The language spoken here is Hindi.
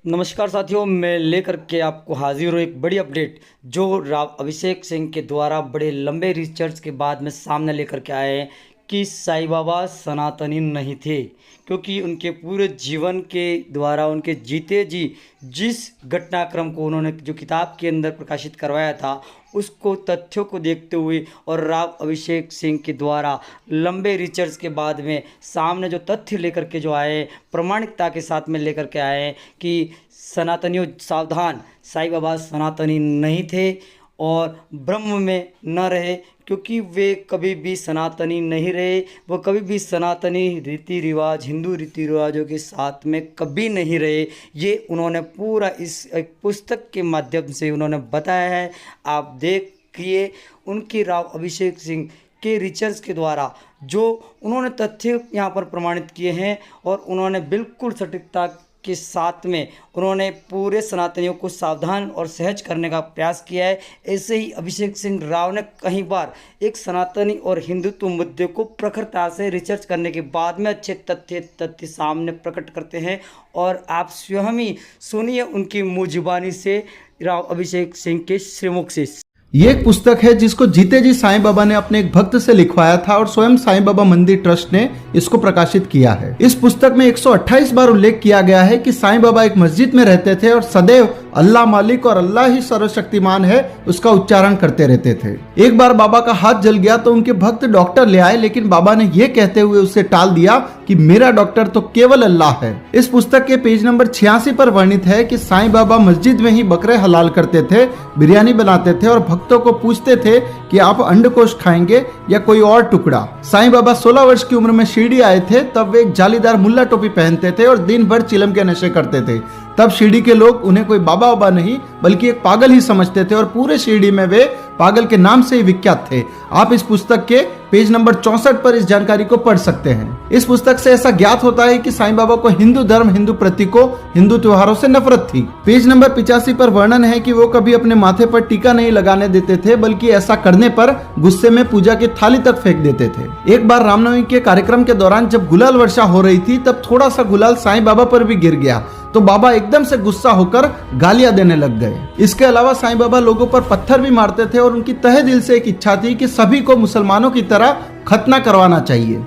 नमस्कार साथियों, मैं लेकर के आपको हाजिर हूँ एक बड़ी अपडेट जो राव अभिषेक सिंह के द्वारा बड़े लंबे रिसर्च के बाद में सामने लेकर के आए हैं कि साईं बाबा सनातनी नहीं थे, क्योंकि उनके पूरे जीवन के द्वारा उनके जीते जी जिस घटनाक्रम को उन्होंने जो किताब के अंदर प्रकाशित करवाया था उसको तथ्यों को देखते हुए और राव अभिषेक सिंह के द्वारा लंबे रिसर्च के बाद में सामने जो तथ्य लेकर के जो आए, प्रामाणिकता के साथ में लेकर के आए कि सनातनियों सावधान, साईं बाबा सनातनी नहीं थे और ब्रह्म में न रहे, क्योंकि वे कभी भी सनातनी नहीं रहे। वो कभी भी सनातनी रीति रिवाज, हिंदू रीति रिवाजों के साथ में कभी नहीं रहे। ये उन्होंने पूरा इस एक पुस्तक के माध्यम से उन्होंने बताया है। आप देखिए उनके राव अभिषेक सिंह के रिसर्च के द्वारा जो उन्होंने तथ्य यहाँ पर प्रमाणित किए हैं और उन्होंने बिल्कुल सटीकता के साथ में उन्होंने पूरे सनातनियों को सावधान और सहज करने का प्रयास किया है। ऐसे ही अभिषेक सिंह राव ने कई बार एक सनातनी और हिंदुत्व मुद्दे को प्रखरता से रिसर्च करने के बाद में अच्छे तथ्य सामने प्रकट करते हैं और आप स्वयं ही सुनिए उनकी मुँह जुबानी से राव अभिषेक सिंह के श्रीमुख से। ये एक पुस्तक है जिसको जीते जी साईं बाबा ने अपने एक भक्त से लिखवाया था और स्वयं साईं बाबा मंदिर ट्रस्ट ने इसको प्रकाशित किया है। इस पुस्तक में 128 बार उल्लेख किया गया है कि साईं बाबा एक मस्जिद में रहते थे और सदैव अल्लाह मालिक और अल्लाह ही सर्वशक्तिमान है उसका उच्चारण करते रहते थे। एक बार बाबा का हाथ जल गया तो उनके भक्त डॉक्टर ले आए, लेकिन बाबा ने यह कहते हुए उसे टाल दिया कि मेरा डॉक्टर तो केवल अल्लाह है। इस पुस्तक के पेज नंबर 86 पर वर्णित है कि साईं बाबा मस्जिद में ही बकरे हलाल करते थे, बिरयानी बनाते थे और भक्तों को पूछते थे कि आप अंडकोश खाएंगे या कोई और टुकड़ा। साईं बाबा 16 वर्ष की उम्र में शिरडी आए थे, तब वे एक जालीदार मुल्ला टोपी पहनते थे और दिन भर चिलम के नशे करते थे। तब शिरडी के लोग उन्हें कोई बाबा बाबा नहीं बल्कि एक पागल ही समझते थे और पूरे शिरडी में वे पागल के नाम से ही विख्यात थे। आप इस पुस्तक के पेज नंबर 64 पर इस जानकारी को पढ़ सकते हैं। इस पुस्तक से ऐसा ज्ञात होता है कि साईं बाबा को हिंदू धर्म, हिंदू प्रतीकों, हिंदू त्योहारों से नफरत थी। पेज नंबर 85 पर वर्णन है कि वो कभी अपने माथे पर टीका नहीं लगाने देते थे, बल्कि ऐसा करने पर गुस्से में पूजा की थाली तक फेंक देते थे। एक बार रामनवमी के कार्यक्रम के दौरान जब गुलाल वर्षा हो रही थी तब थोड़ा सा गुलाल साईं बाबा पर भी गिर गया तो बाबा एकदम से गुस्सा होकर गालियां देने लग गए। इसके अलावा साईं बाबा लोगों पर पत्थर भी मारते थे और उनकी तहे दिल से एक इच्छा थी कि सभी को मुसलमानों की तरह खतना करवाना चाहिए।